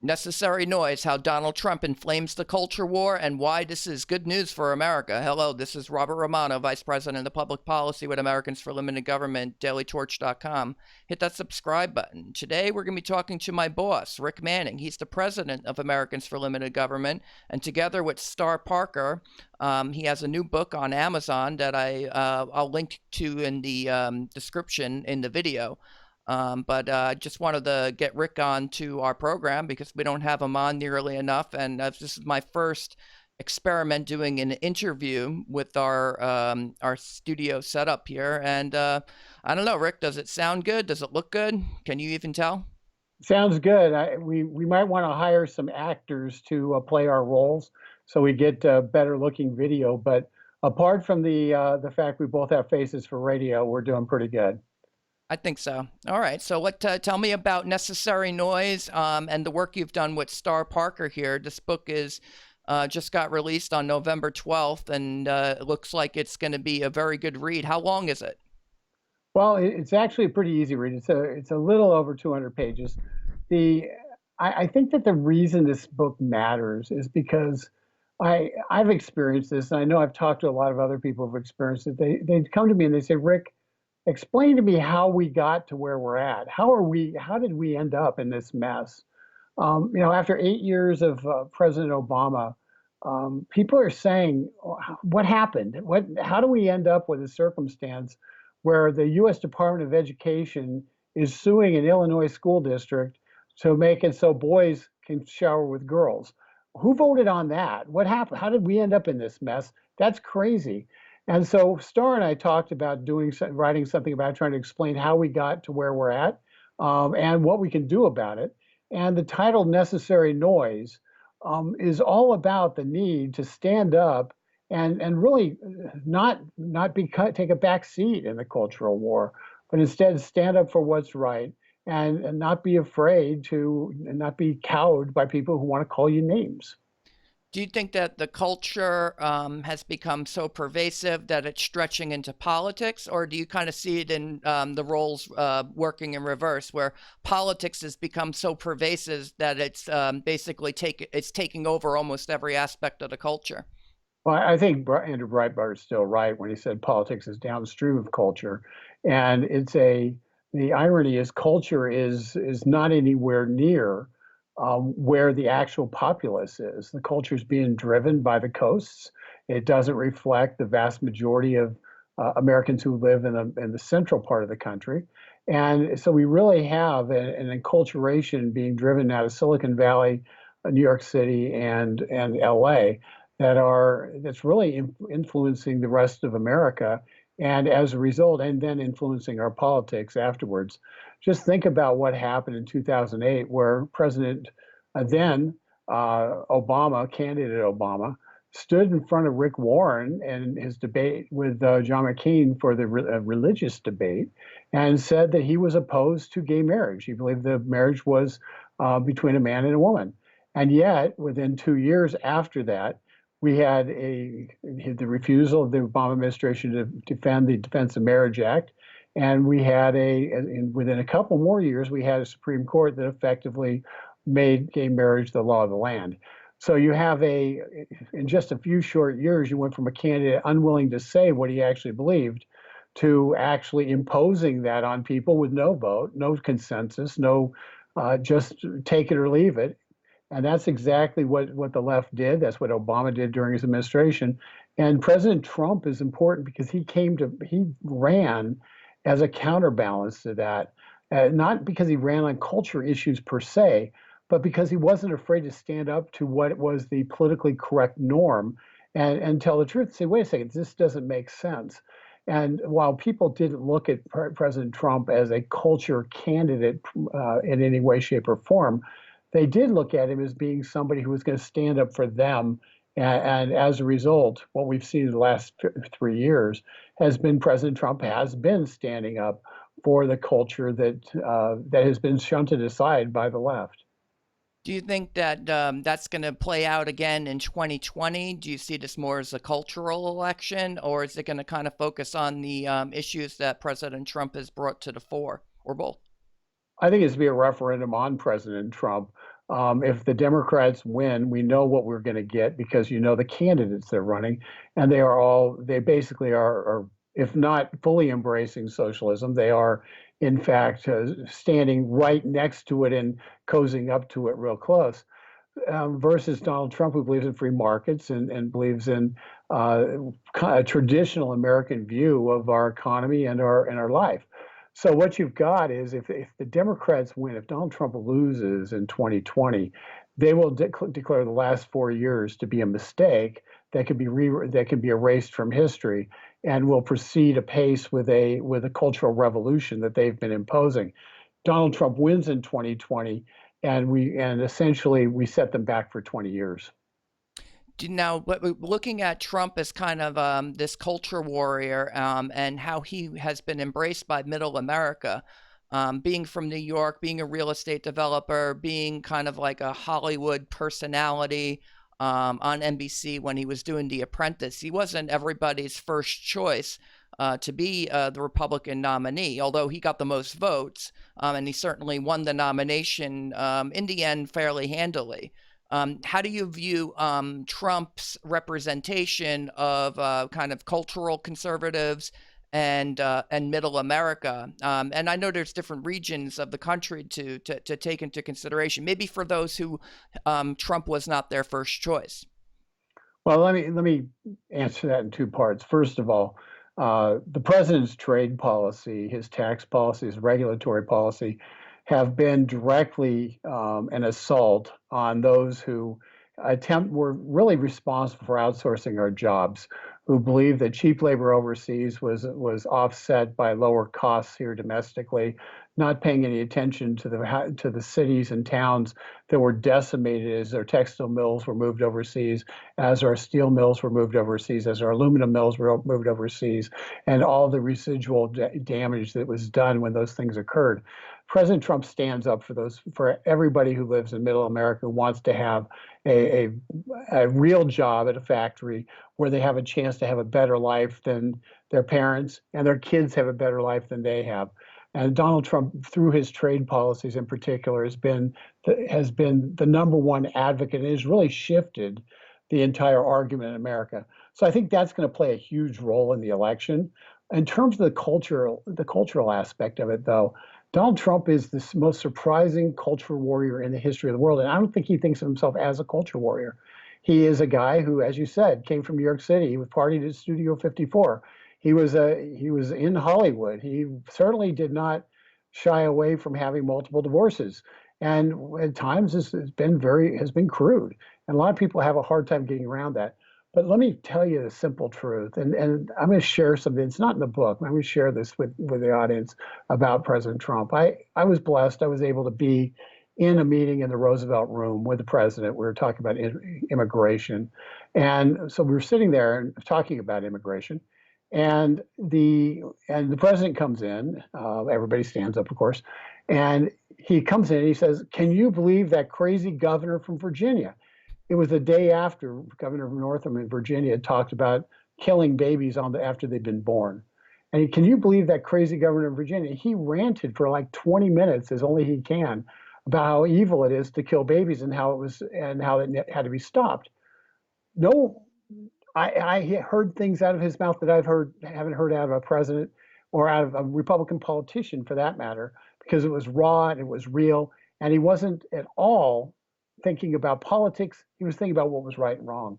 Necessary Noise, How Donald Trump Inflames the Culture War and Why This is Good News for America. Hello, this is Robert Romano, Vice President of Public Policy with Americans for Limited Government, dailytorch.com. Hit that subscribe button. Today, we're going to be talking to my boss, Rick Manning. He's the president of Americans for Limited Government, and together with Star Parker, he has a new book on Amazon that I'll link to in the description in the video. But I just wanted to get Rick on to our program because we don't have him on nearly enough. And this is my first experiment doing an interview with our studio setup here. And I don't know, Rick, does it sound good? Does it look good? Can you even tell? Sounds good. We might want to hire some actors to play our roles so we get better looking video. But apart from the fact we both have faces for radio, we're doing pretty good. I think so. All right. So tell me about Necessary Noise and the work you've done with Star Parker here. This book is just got released on November 12th, and it looks like it's going to be a very good read. How long is it? Well, it's actually a pretty easy read. It's a little over 200 pages. The I think that the reason this book matters is because I've experienced this, and I know I've talked to a lot of other people who've experienced it. They come to me and they say, Rick, explain to me how we got to where we're at. How did we end up in this mess? After 8 years of President Obama, people are saying, what happened? How do we end up with a circumstance where the U.S. Department of Education is suing an Illinois school district to make it so boys can shower with girls? Who voted on that? What happened? How did we end up in this mess? That's crazy. And so Star and I talked about writing something about trying to explain how we got to where we're at and what we can do about it. And the title "Necessary Noise" is all about the need to stand up and really take a back seat in the cultural war, but instead stand up for what's right and not be afraid and not be cowed by people who want to call you names. Do you think that the culture has become so pervasive that it's stretching into politics, or do you kind of see it in the roles working in reverse, where politics has become so pervasive that it's basically taking over almost every aspect of the culture? Well, I think Andrew Breitbart is still right when he said politics is downstream of culture, and the irony is culture is not anywhere near where the actual populace is. The culture is being driven by the coasts. It doesn't reflect the vast majority of Americans who live in the central part of the country. And so we really have an enculturation being driven out of Silicon Valley, New York City, and LA that's really influencing the rest of America. And as a result, and then influencing our politics afterwards. Just think about what happened in 2008, where President then Obama, candidate Obama, stood in front of Rick Warren and his debate with John McCain for the religious debate, and said that he was opposed to gay marriage. He believed that marriage was between a man and a woman. And yet, within 2 years after that, we had the refusal of the Obama administration to defend the Defense of Marriage Act. And we had within a couple more years, we had a Supreme Court that effectively made gay marriage the law of the land. So you have in just a few short years, you went from a candidate unwilling to say what he actually believed to actually imposing that on people with no vote, no consensus, just take it or leave it. And that's exactly what the left did. That's what Obama did during his administration. And President Trump is important because he ran as a counterbalance to that, not because he ran on culture issues per se, but because he wasn't afraid to stand up to what was the politically correct norm and tell the truth. Say, wait a second, this doesn't make sense. And while people didn't look at President Trump as a culture candidate in any way, shape, or form, they did look at him as being somebody who was going to stand up for them. And as a result, what we've seen in the last 3 years has been President Trump has been standing up for the culture that has been shunted aside by the left. Do you think that that's going to play out again in 2020? Do you see this more as a cultural election, or is it going to kind of focus on the issues that President Trump has brought to the fore, or both? I think it's be a referendum on President Trump. If the Democrats win, we know what we're going to get because you know the candidates they're running, and they basically are if not fully embracing socialism, they are in fact standing right next to it and cozying up to it real close. Versus Donald Trump, who believes in free markets and believes in uh, a traditional American view of our economy and our life. So what you've got is if the Democrats win, if Donald Trump loses in 2020, they will declare the last 4 years to be a mistake that can be erased from history, and will proceed apace with a cultural revolution that they've been imposing. Donald Trump wins in 2020, and essentially we set them back for 20 years. Now, looking at Trump as kind of this culture warrior, and how he has been embraced by middle America, being from New York, being a real estate developer, being kind of like a Hollywood personality on NBC when he was doing The Apprentice. He wasn't everybody's first choice to be the Republican nominee, although he got the most votes, and he certainly won the nomination in the end fairly handily. How do you view Trump's representation of kind of cultural conservatives and middle America? And I know there's different regions of the country to take into consideration. Maybe for those who Trump was not their first choice. Well, let me answer that in two parts. First of all, the president's trade policy, his tax policy, his regulatory policy have been directly an assault on those who were really responsible for outsourcing our jobs, who believe that cheap labor overseas was offset by lower costs here domestically, not paying any attention to the cities and towns that were decimated as their textile mills were moved overseas, as our steel mills were moved overseas, as our aluminum mills were moved overseas, and all the residual damage that was done when those things occurred. President Trump stands up for everybody who lives in middle America, who wants to have a, a real job at a factory where they have a chance to have a better life than their parents, and their kids have a better life than they have. And Donald Trump, through his trade policies in particular, has been the number one advocate and has really shifted the entire argument in America. So I think that's going to play a huge role in the election. In terms of the cultural aspect of it, though, Donald Trump is the most surprising culture warrior in the history of the world, and I don't think he thinks of himself as a culture warrior. He is a guy who, as you said, came from New York City. He was partied at Studio 54. He was in Hollywood. He certainly did not shy away from having multiple divorces, and at times this has been crude, and a lot of people have a hard time getting around that. But let me tell you the simple truth, and I'm going to share something. It's not in the book. I'm going to share this with the audience about President Trump. I was blessed. I was able to be in a meeting in the Roosevelt Room with the president. We were talking about immigration, and so we were sitting there and talking about immigration. And the president comes in. Everybody stands up, of course, and he comes in and he says, "Can you believe that crazy governor from Virginia?" It was the day after Governor Northam in Virginia had talked about killing babies after they'd been born. And can you believe that crazy governor of Virginia? He ranted for like 20 minutes, as only he can, about how evil it is to kill babies and how it had to be stopped. No, I heard things out of his mouth that haven't heard out of a president or out of a Republican politician for that matter, because it was raw and it was real, and he wasn't at all thinking about politics. He was thinking about what was right and wrong,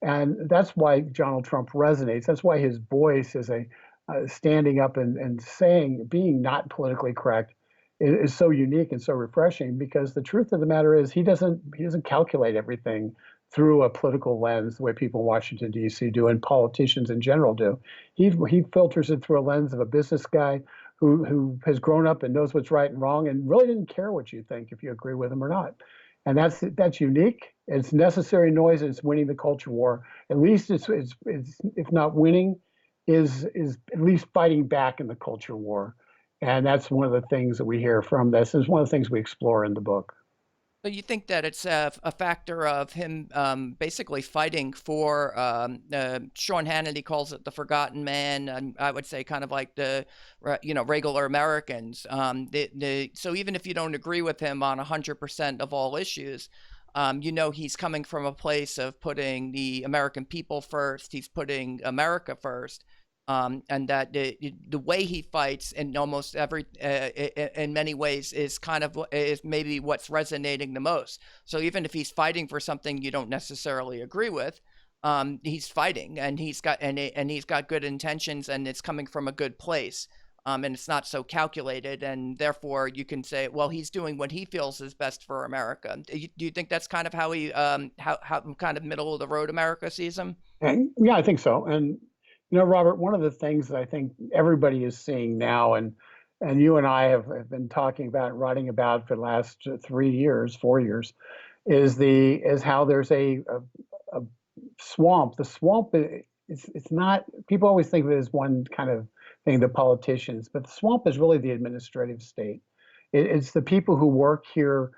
and that's why Donald Trump resonates. That's why his voice is a standing up and saying, being not politically correct, is so unique and so refreshing. Because the truth of the matter is, he doesn't calculate everything through a political lens the way people in Washington, D.C. do, and politicians in general do. He filters it through a lens of a business guy who has grown up and knows what's right and wrong, and really didn't care what you think, if you agree with him or not. And that's unique. It's necessary noise. And it's winning the culture war. At least it's if not winning, is at least fighting back in the culture war. And that's one of the things that we hear from this. Is one of the things we explore in the book. So you think that it's a factor of him basically fighting for Sean Hannity calls it the forgotten man, and I would say kind of like the regular Americans. So even if you don't agree with him on 100% of all issues, he's coming from a place of putting the American people first. He's putting America first. And that the way he fights in almost every in many ways is kind of is maybe what's resonating the most. So even if he's fighting for something you don't necessarily agree with, he's fighting, and he's got good intentions, and it's coming from a good place. And it's not so calculated, and therefore you can say, well, he's doing what he feels is best for America. Do you think that's kind of how he how kind of middle of the road America sees him? And yeah, I think so. And Robert, one of the things that I think everybody is seeing now, and you and I have been talking about and writing about for the last 3 years, 4 years, is how there's a swamp. The swamp it's not. People always think of it as one kind of thing, the politicians, but the swamp is really the administrative state. It's the people who work here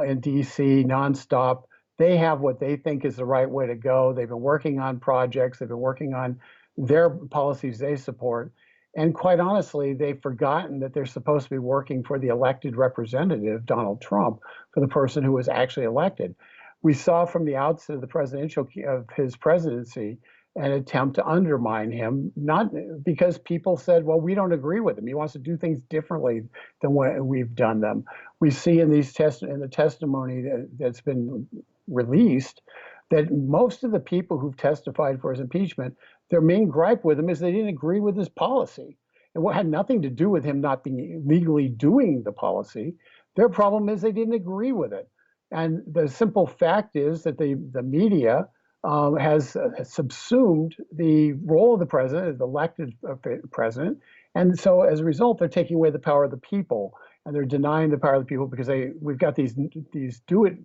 in D.C. nonstop. They have what they think is the right way to go. They've been working on projects. They've been working on their policies they support. And quite honestly, they've forgotten that they're supposed to be working for the elected representative, Donald Trump, for the person who was actually elected. We saw from the outset of the presidential of his presidency an attempt to undermine him, not because people said, well, we don't agree with him. He wants to do things differently than what we've done them. We see in in the testimony that's been released that most of the people who've testified for his impeachment, their main gripe with him is they didn't agree with his policy. And what had nothing to do with him not being legally doing the policy. Their problem is they didn't agree with it. And the simple fact is that the media has subsumed the role of the president, the elected president. And so as a result, they're taking away the power of the people, and they're denying the power of the people because we've got these do it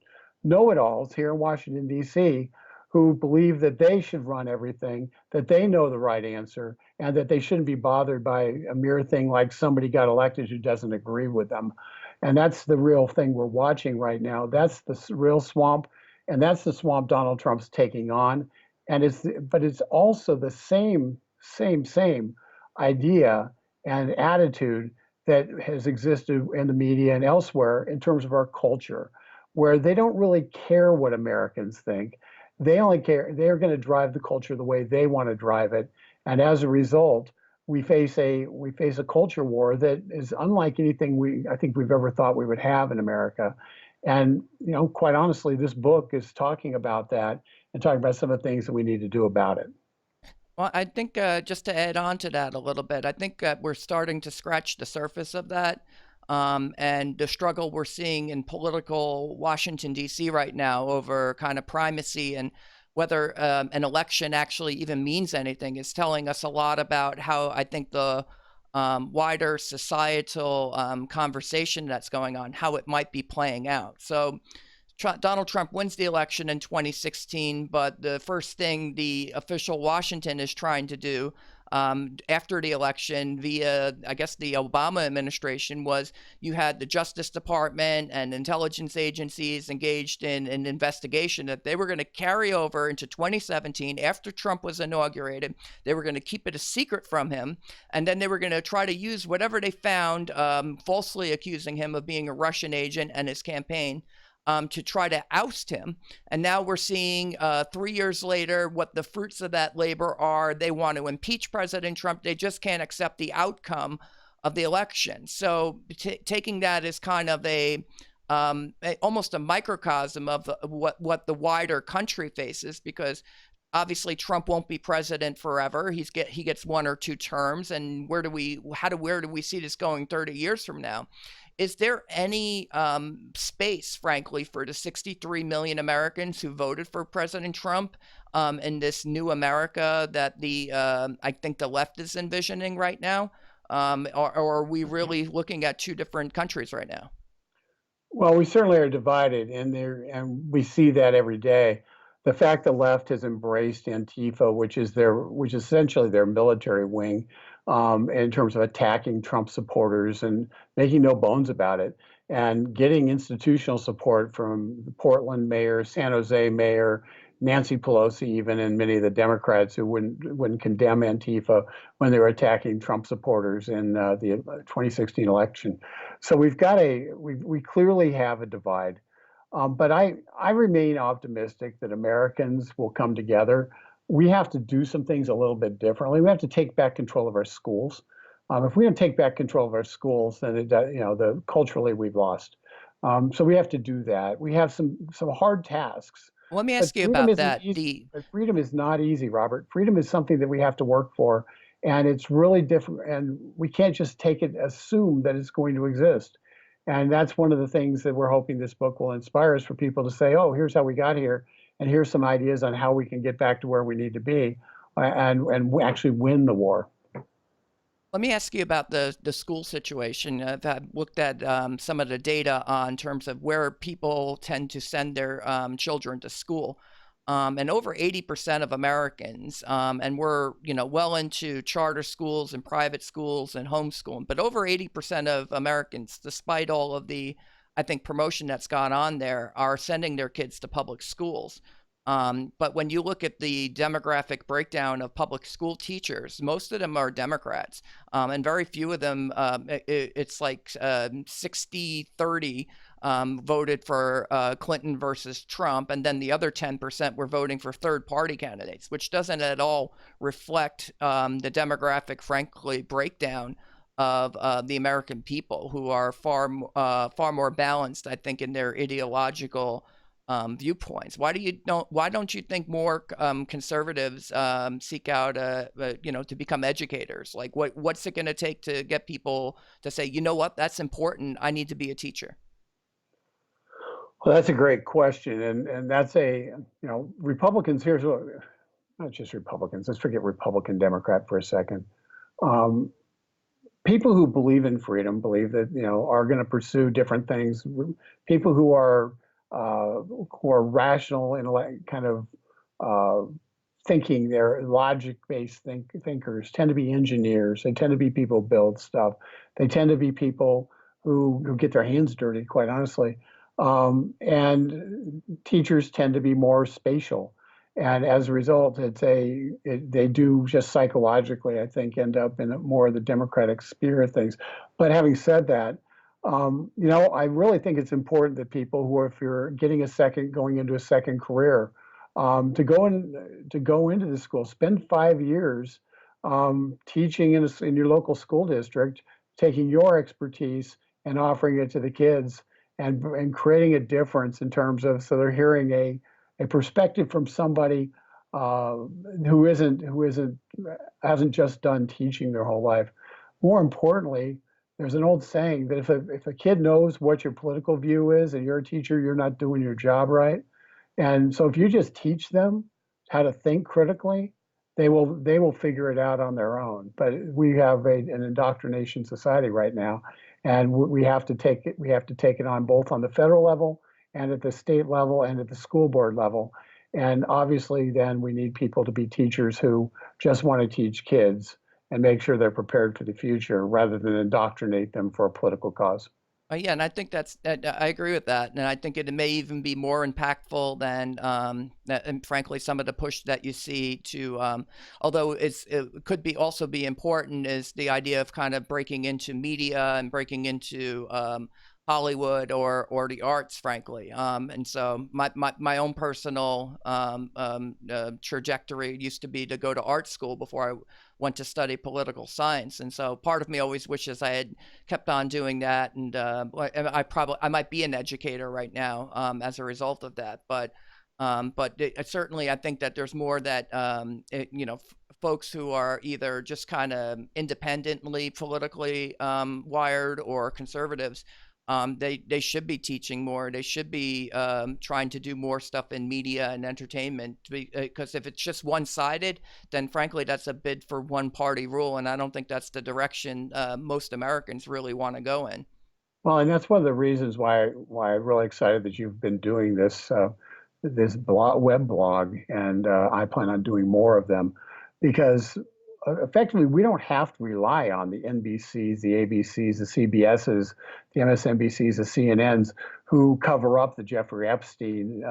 know-it-alls here in Washington, D.C., who believe that they should run everything, that they know the right answer, and that they shouldn't be bothered by a mere thing like somebody got elected who doesn't agree with them. And that's the real thing we're watching right now. That's the real swamp, and that's the swamp Donald Trump's taking on. And but it's also the same idea and attitude that has existed in the media and elsewhere in terms of our culture, where they don't really care what Americans think. They only care, they're going to drive the culture the way they want to drive it. And as a result, we face a culture war that is unlike anything I think we've ever thought we would have in America. And quite honestly, this book is talking about that and talking about some of the things that we need to do about it. Well, I think just to add on to that a little bit, I think we're starting to scratch the surface of that. And the struggle we're seeing in political Washington, D.C. right now over kind of primacy and whether an election actually even means anything is telling us a lot about how I think the wider societal conversation that's going on, how it might be playing out. So Donald Trump wins the election in 2016, but the first thing the official Washington is trying to do after the election via, I guess, the Obama administration was you had the Justice Department and intelligence agencies engaged in an investigation that they were going to carry over into 2017 after Trump was inaugurated. They were going to keep it a secret from him, and then they were going to try to use whatever they found, falsely accusing him of being a Russian agent and his campaign to try to oust him. And now we're seeing 3 years later what the fruits of that labor are. They want to impeach President Trump. They just can't accept the outcome of the election. So taking that as kind of almost a microcosm of what the wider country faces, because obviously Trump won't be president forever. He gets 1 or 2 terms, and where do we see this going 30 years from now? Is there any space, frankly, for the 63 million Americans who voted for President Trump in this new America that I think the left is envisioning right now? Or are we really looking at 2 different countries right now? Well, we certainly are divided, and we see that every day. The fact the left has embraced Antifa, which is essentially their military wing, in terms of attacking Trump supporters and making no bones about it, and getting institutional support from the Portland mayor, San Jose mayor, Nancy Pelosi, even, and many of the Democrats who wouldn't condemn Antifa when they were attacking Trump supporters in the 2016 election. So we clearly have a divide. But I remain optimistic that Americans will come together. We have to do some things a little bit differently. We have to take back control of our schools. If we don't take back control of our schools, then culturally we've lost. So we have to do that. We have some hard tasks, Let me but ask you freedom about isn't that. easy. But freedom is not easy, Robert. Freedom is something that we have to work for, and it's really different. And we can't just assume that it's going to exist. And that's one of the things that we're hoping this book will inspire us for people to say, oh, here's how we got here, and here's some ideas on how we can get back to where we need to be, and actually win the war. Let me ask you about the school situation. I've looked at some of the data on terms of where people tend to send their children to school. And over 80% of Americans, and we're well into charter schools and private schools and homeschooling, but over 80% of Americans, despite all of the, I think, promotion that's gone on there, are sending their kids to public schools. But when you look at the demographic breakdown of public school teachers, most of them are Democrats, and very few of them, it's like 60-30 voted for Clinton versus Trump, and then the other 10% were voting for third-party candidates, which doesn't at all reflect the demographic, frankly, breakdown of the American people, who are far more balanced, I think, in their ideological viewpoints. Why don't you think more conservatives seek out to become educators? Like what's it going to take to get people to say, you know what, that's important, I need to be a teacher? Well, that's a great question, and that's Republicans. Not just Republicans. Let's forget Republican, Democrat for a second. Um, People who believe in freedom believe that are going to pursue different things. People who are rational and kind of uh, thinking, they're logic-based thinkers, tend to be engineers. They tend to be people who build stuff. They tend to be people who get their hands dirty, quite honestly. And teachers tend to be more spatial. And as a result, they do just psychologically, I think, end up in more of the democratic sphere of things. But having said that, I really think it's important that people if you're going into a second career, to go into the school, spend 5 years teaching in your local school district, taking your expertise and offering it to the kids, and creating a difference in terms of, so they're hearing a perspective from somebody uh, who hasn't just done teaching their whole life. More importantly, there's an old saying that if a kid knows what your political view is and you're a teacher, you're not doing your job right. And so if you just teach them how to think critically, they will figure it out on their own. But we have an indoctrination society right now, and we have to take it on both on the federal level and at the state level and at the school board level. And obviously, then we need people to be teachers who just want to teach kids and make sure they're prepared for the future rather than indoctrinate them for a political cause. Yeah, and I think I agree with that, and I think it may even be more impactful than, and frankly, some of the push that you see to. Although it could be also be important, is the idea of kind of breaking into media and breaking into Hollywood or the arts, frankly. And so my own personal trajectory used to be to go to art school before I went to study political science, and so part of me always wishes I had kept on doing that, and I might be an educator right now as a result of that. But certainly I think that there's more that folks who are either just kind of independently politically wired or conservatives, they should be teaching more. They should be trying to do more stuff in media and entertainment, because if it's just one-sided, then frankly that's a bid for one-party rule, and I don't think that's the direction most Americans really want to go in. Well, and that's one of the reasons why I'm really excited that you've been doing this web blog, and I plan on doing more of them, because effectively, we don't have to rely on the NBCs, the ABCs, the CBSs, the MSNBCs, the CNNs who cover up the Jeffrey Epstein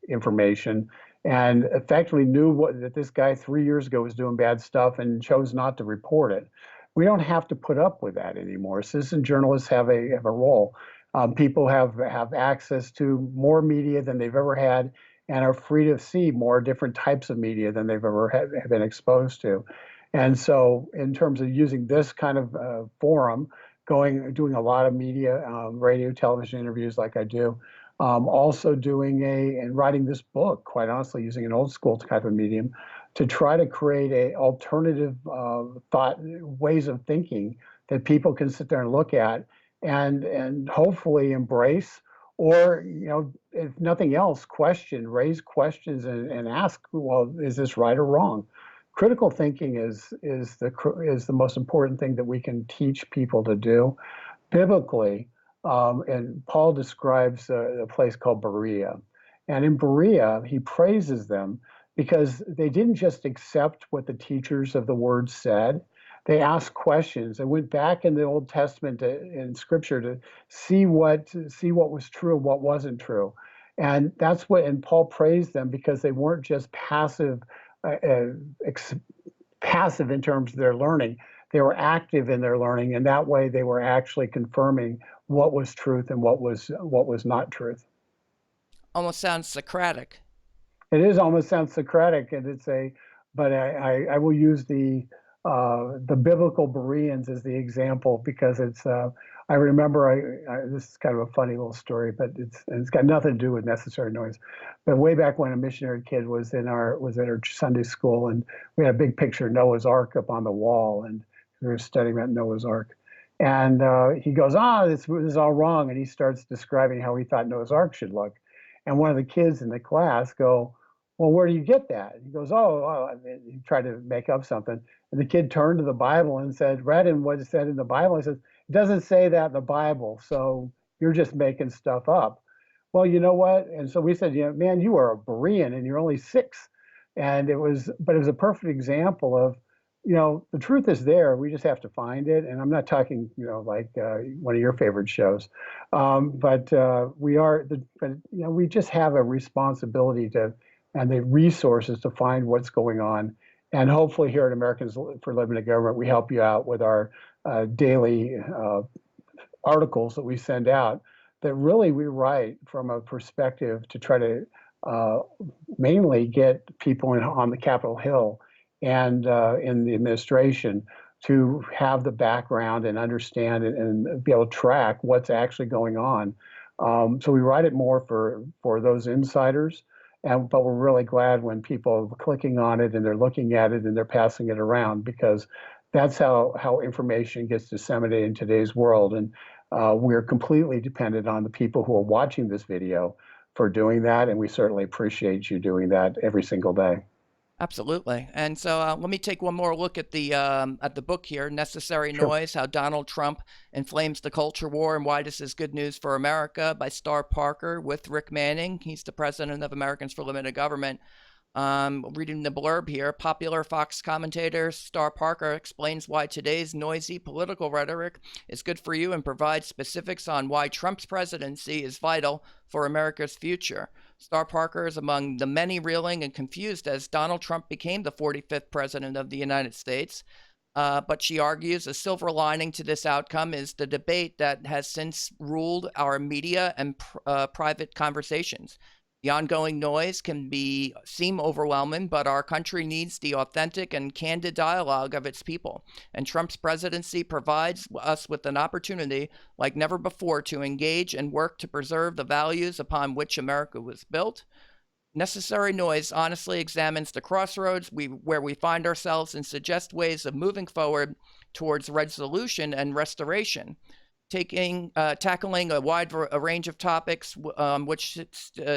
information and effectively knew that this guy 3 years ago was doing bad stuff and chose not to report it. We don't have to put up with that anymore. Citizen journalists have a role. People have access to more media than they've ever had and are free to see more different types of media than they've ever have been exposed to. And so, in terms of using this kind of forum, doing a lot of media, radio, television interviews like I do, also and writing this book, quite honestly, using an old school type of medium to try to create a alternative ways of thinking that people can sit there and look at and hopefully embrace, or if nothing else, raise questions and ask, well, is this right or wrong? Critical thinking is the most important thing that we can teach people to do biblically. And Paul describes a place called Berea. And in Berea, he praises them because they didn't just accept what the teachers of the word said. They asked questions and went back in the Old Testament in Scripture to see what was true and what wasn't true. And and Paul praised them because they weren't just passive passive in terms of their learning. They were active in their learning, and that way they were actually confirming what was truth and what was not truth. Almost sounds Socratic. It is almost sounds Socratic, and but I will use the biblical Bereans as the example because I remember this is kind of a funny little story, but it's got nothing to do with necessary noise. But way back when a missionary kid was in our Sunday school, and we had a big picture of Noah's Ark up on the wall, and we were studying about Noah's Ark. And he goes, this is all wrong, and he starts describing how he thought Noah's Ark should look. And one of the kids in the class go, well, where do you get that? He goes, he tried to make up something. And the kid turned to the Bible and read in what it said in the Bible. He says, it doesn't say that in the Bible, so you're just making stuff up. Well, you know what? And so we said, man, you are a Berean and you're only 6. But it was a perfect example of, the truth is there. We just have to find it. And I'm not talking, like one of your favorite shows, but we just have a responsibility and the resources to find what's going on. And hopefully here at Americans for Limited Government, we help you out with our daily articles that we send out that really we write from a perspective to try to mainly get people on the Capitol Hill and in the administration to have the background and understand and be able to track what's actually going on. So we write it more for those insiders. But we're really glad when people are clicking on it and they're looking at it and they're passing it around, because that's how information gets disseminated in today's world. And we're completely dependent on the people who are watching this video for doing that. And we certainly appreciate you doing that every single day. Absolutely. And so let me take one more look at the book here, Necessary Sure. Noise, How Donald Trump Inflames the Culture War and Why This is Good News for America by Star Parker with Rick Manning. He's the president of Americans for Limited Government. Reading the blurb here, popular Fox commentator Star Parker explains why today's noisy political rhetoric is good for you and provides specifics on why Trump's presidency is vital for America's future. Star Parker is among the many reeling and confused as Donald Trump became the 45th president of the United States. But she argues a silver lining to this outcome is the debate that has since ruled our media and private conversations. The ongoing noise can seem overwhelming, but our country needs the authentic and candid dialogue of its people. And Trump's presidency provides us with an opportunity like never before to engage and work to preserve the values upon which America was built. Necessary Noise honestly examines the crossroads where we find ourselves and suggests ways of moving forward towards resolution and restoration. Tackling a wide range of topics which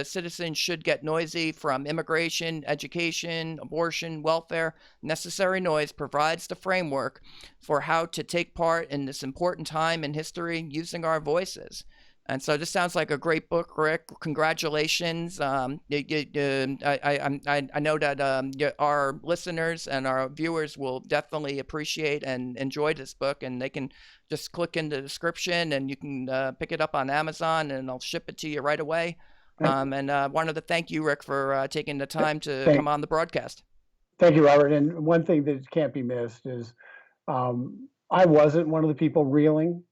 citizens should get noisy, from immigration, education, abortion, welfare. Necessary Noise provides the framework for how to take part in this important time in history using our voices. And so this sounds like a great book, Rick. Congratulations. I know that our listeners and our viewers will definitely appreciate and enjoy this book, and they can just click in the description and you can pick it up on Amazon, and I'll ship it to you right away. Uh, And wanted to thank you, Rick, for taking the th- time to come Thank, on the broadcast. thank you, Robert. And one thing that can't be missed is I wasn't one of the people reeling.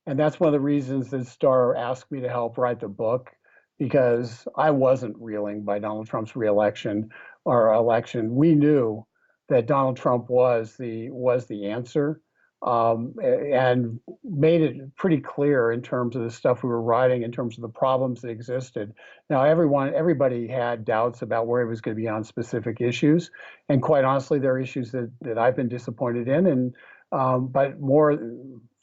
And that's one of the reasons that Starr asked me to help write the book, because I wasn't reeling by Donald Trump's reelection or election. We knew that Donald Trump was the answer, and made it pretty clear in terms of the stuff we were writing, in terms of the problems that existed. Now, everybody had doubts about where he was going to be on specific issues, and quite honestly, there are issues that I've been disappointed in, and but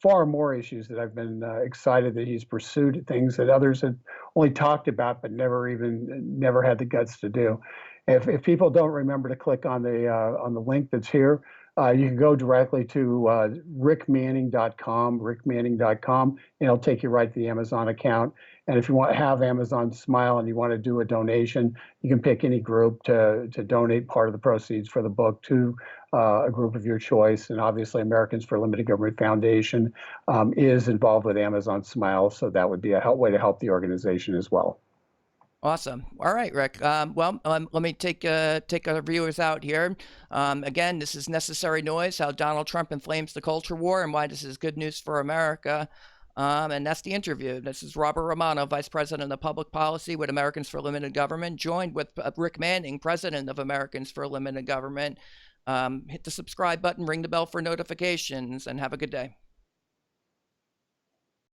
far more issues that I've been excited that he's pursued, things that others had only talked about but never had the guts to do. If people don't remember to click on the link that's here, you can go directly to rickmanning.com, and it'll take you right to the Amazon account. And if you want to have Amazon Smile and you want to do a donation, you can pick any group to donate part of the proceeds for the book to a group of your choice. And obviously, Americans for Limited Government Foundation is involved with Amazon Smile, so that would be a way to help the organization as well. Awesome. All right, Rick. Let me take our viewers out here. Again, this is Necessary Noise: How Donald Trump Inflames the Culture War and Why This Is Good News for America. And that's the interview. This is Robert Romano, Vice President of Public Policy with Americans for Limited Government, joined with Rick Manning, President of Americans for Limited Government. Hit the subscribe button, ring the bell for notifications, and have a good day.